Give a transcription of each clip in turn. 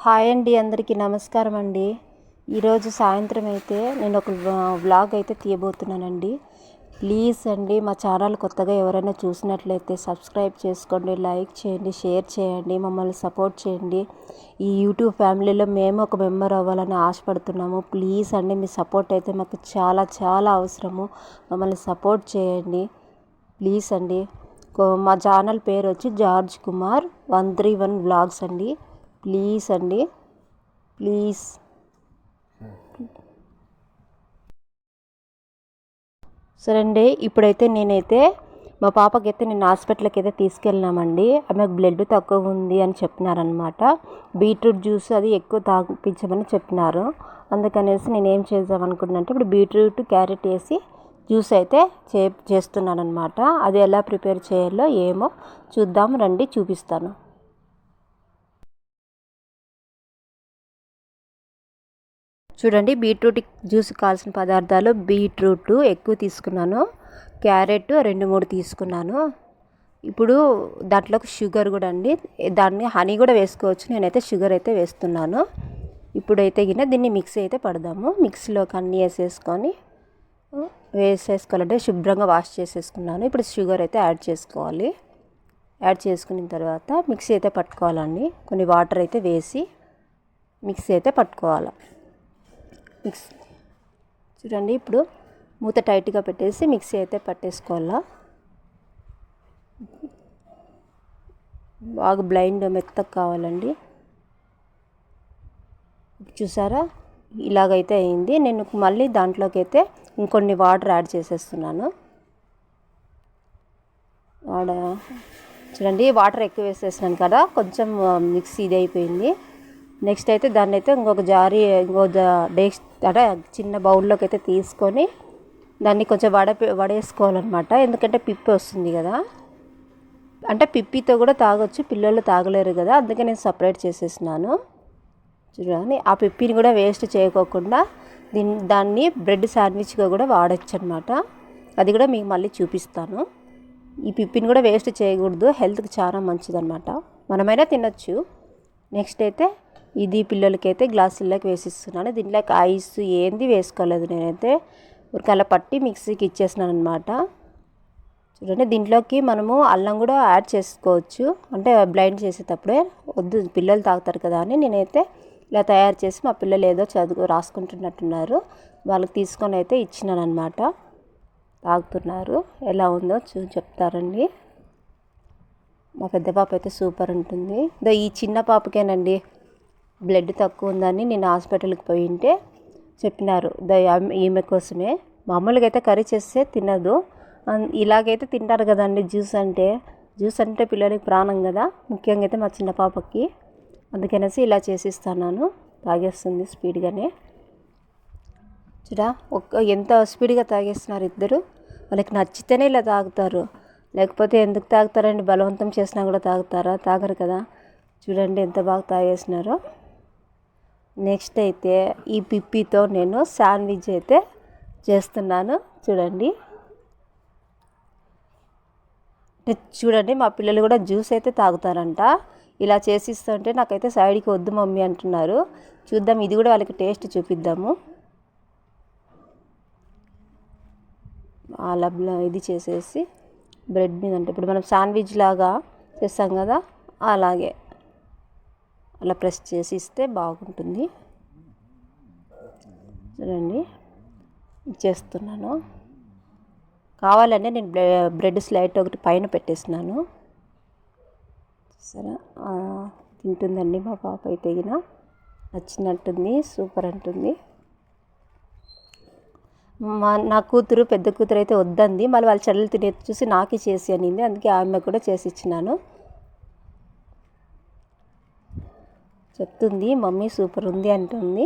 Hi అండి, అందరికీ నమస్కారం అండి. ఈరోజు సాయంత్రం అయితే నేను ఒక వ్లాగ్ అయితే తీయబోతున్నానండి. ప్లీజ్ అండి, మా ఛానల్ కొత్తగా ఎవరైనా చూసినట్లయితే సబ్స్క్రైబ్ చేసుకోండి, లైక్ చేయండి, షేర్ చేయండి, మమ్మల్ని సపోర్ట్ చేయండి. ఈ యూట్యూబ్ ఫ్యామిలీలో మేము ఒక మెంబర్ అవ్వాలని ఆశపడుతున్నాము. ప్లీజ్ అండి, మీ సపోర్ట్ అయితే మాకు చాలా చాలా అవసరము. మమ్మల్ని సపోర్ట్ చేయండి ప్లీజ్ అండి. మా ఛానల్ పేరు వచ్చి జార్జ్ కుమార్ 131 వ్లాగ్స్ అండి. ప్లీజ్ అండి, ప్లీజ్. సరే అండి, ఇప్పుడైతే నేనైతే మా పాపకైతే నేను హాస్పిటల్కి అయితే తీసుకెళ్ళినామండి. ఆమెకు బ్లడ్ తక్కువ ఉంది అని చెప్పినారనమాట. బీట్రూట్ జ్యూస్ అది ఎక్కువ తాగించమని చెప్పినారు. అందుకనేసి నేను ఏం చేద్దాం అనుకున్నాను అంటే, ఇప్పుడు బీట్రూట్ క్యారెట్ వేసి జ్యూస్ అయితే చేస్తున్నాను అనమాట. అది ఎలా ప్రిపేర్ చేయాలో ఏమో చూద్దాం రండి, చూపిస్తాను. చూడండి, బీట్రూట్ జ్యూస్ కావాల్సిన పదార్థాలు: బీట్రూట్ ఎక్కువ తీసుకున్నాను, క్యారెట్ 2-3 తీసుకున్నాను. ఇప్పుడు దాంట్లోకి షుగర్ కూడా అండి, దాన్ని హనీ కూడా వేసుకోవచ్చు. నేనైతే షుగర్ అయితే వేస్తున్నాను. ఇప్పుడైతే దీన్ని మిక్సీ అయితే పడదాము. మిక్సీలోకి అన్నీ వేసేసుకోవాలంటే శుభ్రంగా వాష్ చేసేసుకున్నాను. ఇప్పుడు షుగర్ అయితే యాడ్ చేసుకోవాలి. యాడ్ చేసుకున్న తర్వాత మిక్సీ అయితే పట్టుకోవాలండి. కొన్ని వాటర్ అయితే వేసి మిక్సీ అయితే పట్టుకోవాలి. చూడండి, ఇప్పుడు మూత టైట్గా పెట్టేసి మిక్సీ అయితే పట్టేసుకోవాలా. బాగా బ్లైండ్ మెత్తగా కావాలండి. చూసారా, ఇలాగైతే అయింది. నేను మళ్ళీ దాంట్లోకి అయితే ఇంకొన్ని వాటర్ యాడ్ చేసేస్తున్నాను. చూడండి, వాటర్ ఎక్కువ వేసేసినాను కదా, కొంచెం మిక్సీ ఇది అయిపోయింది. నెక్స్ట్ అయితే దాన్ని అయితే ఇంకో అంటే చిన్న బౌల్లోకి అయితే తీసుకొని దాన్ని కొంచెం వడేసుకోవాలన్నమాట. ఎందుకంటే పిప్పి వస్తుంది కదా, అంటే పిప్పితో కూడా తాగొచ్చు, పిల్లలు తాగలేరు కదా, అందుకే నేను సపరేట్ చేసేసినాను. చూడండి, ఆ పిప్పిని కూడా వేస్ట్ చేయకోకుండా దాన్ని బ్రెడ్ శాండ్విచ్గా కూడా వాడచ్చు అనమాట. అది కూడా మీకు మళ్ళీ చూపిస్తాను. ఈ పిప్పిని కూడా వేస్ట్ చేయకూడదు, హెల్త్కి చాలా మంచిదన్నమాట. మనమైనా తినచ్చు. నెక్స్ట్ అయితే ఇది పిల్లలకైతే గ్లాసుల్లోకి వేసిస్తున్నాను. దీంట్లోకి ఐస్ ఏంది వేసుకోలేదు, నేనైతే ఉరకల పట్టి మిక్సీకి ఇచ్చేసినాను అనమాట. చూడండి, దీంట్లోకి మనము అల్లం కూడా యాడ్ చేసుకోవచ్చు, అంటే బ్లైండ్ చేసేటప్పుడే. వద్దు, పిల్లలు తాగుతారు కదా అని నేనైతే ఇలా తయారు చేసి, మా పిల్లలు ఏదో రాసుకుంటున్నట్టున్నారు, వాళ్ళకి తీసుకొని అయితే ఇచ్చినాను అనమాట. తాగుతున్నారు. ఎలా ఉందో చెప్తారండి. మా పెద్ద పాప అయితే సూపర్ ఉంటుంది. ఈ చిన్న పాపకేనండి బ్లడ్ తక్కువ ఉందని నేను హాస్పిటల్కి పోయింటే చెప్పినారు. ఈమె కోసమే. మామూలుగా అయితే కర్రీ చేస్తే తినదు, ఇలాగైతే తింటారు కదండి. జ్యూస్ అంటే పిల్లలకి ప్రాణం కదా, ముఖ్యంగా అయితే మా చిన్న పాపకి. అందుకనేసి ఇలా చేసిస్తాను. తాగేస్తుంది స్పీడ్గానే. చూడా, ఎంత స్పీడ్గా తాగేస్తున్నారు ఇద్దరు. వాళ్ళకి నచ్చితేనే ఇలా తాగుతారు, లేకపోతే ఎందుకు తాగుతారండి? బలవంతం చేసినా కూడా తాగుతారా? తాగరు కదా. చూడండి ఎంత బాగా తాగేసినారో. నెక్స్ట్ అయితే ఈ పిప్పితో నేను శాండ్విచ్ అయితే చేస్తున్నాను. చూడండి, మా పిల్లలు కూడా జ్యూస్ అయితే తాగుతారంట. ఇలా చేసిస్తుంటే నాకైతే సైడ్కి వద్దు మమ్మీ అంటున్నారు. చూద్దాం, ఇది కూడా వాళ్ళకి టేస్ట్ చూపిద్దాము. అలా ఇది చేసేసి బ్రెడ్ మీద, అంటే ఇప్పుడు మనం శాండ్విచ్ లాగా చేస్తాం కదా, అలాగే అలా ప్రెస్ చేసి ఇస్తే బాగుంటుంది. చూడండి, చేస్తున్నాను. కావాలంటే నేను బ్రెడ్ స్లైడ్ ఒకటి పైన పెట్టేసినాను. సరే, తింటుందండి మా పాప అయితే. నచ్చినట్టుంది, సూపర్ అంటుంది. నా కూతురు, పెద్ద కూతురు అయితే వద్దంది. మళ్ళీ వాళ్ళ చెల్లెలు తినే చూసి నాకే చేసి అనింది, అందుకే ఆమె కూడా చేసి ఇచ్చినాను. చెప్తుంది మమ్మీ సూపర్ ఉంది అంటుంది.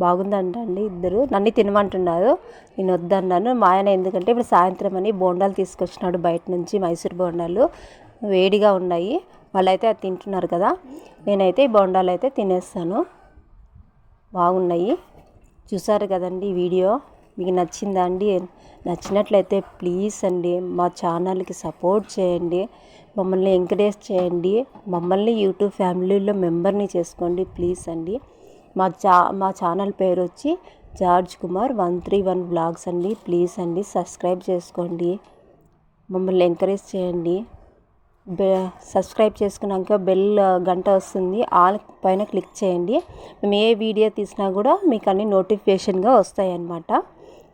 బాగుందంట అండి. ఇద్దరు నన్ను తినమంటున్నారు, నేను వద్దన్నాను. మా ఆయన ఎందుకంటే ఇప్పుడు సాయంత్రం అని బోండాలు తీసుకొచ్చినాడు బయట నుంచి, మైసూర్ బోండాలు వేడిగా ఉన్నాయి. వాళ్ళైతే అది తింటున్నారు కదా, నేనైతే ఈ బోండాలు అయితే తినేస్తాను. బాగున్నాయి. చూసారు కదండి ఈ వీడియో. మీకు నచ్చిందా అండి? నచ్చినట్లయితే ప్లీజ్ అండి మా ఛానల్కి సపోర్ట్ చేయండి, మమ్మల్ని ఎంకరేజ్ చేయండి, మమ్మల్ని యూట్యూబ్ ఫ్యామిలీలో మెంబర్ని చేసుకోండి ప్లీజ్ అండి. మా ఛానల్ పేరు వచ్చి జార్జ్ కుమార్ 131 వ్లాగ్స్ అండి. ప్లీజ్ అండి సబ్స్క్రైబ్ చేసుకోండి, మమ్మల్ని ఎంకరేజ్ చేయండి. సబ్స్క్రైబ్ చేసుకున్నాక బెల్ గంట వస్తుంది, ఆల్ పైన క్లిక్ చేయండి. మేము ఏ వీడియో తీసినా కూడా మీకు అన్ని నోటిఫికేషన్గా వస్తాయి అన్నమాట.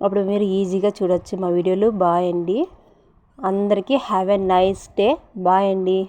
అప్పుడు మీరు ఈజీగా చూడొచ్చు మా వీడియోలు. బాయ్ అండి, అందరికీ have a nice day. Bye అండి.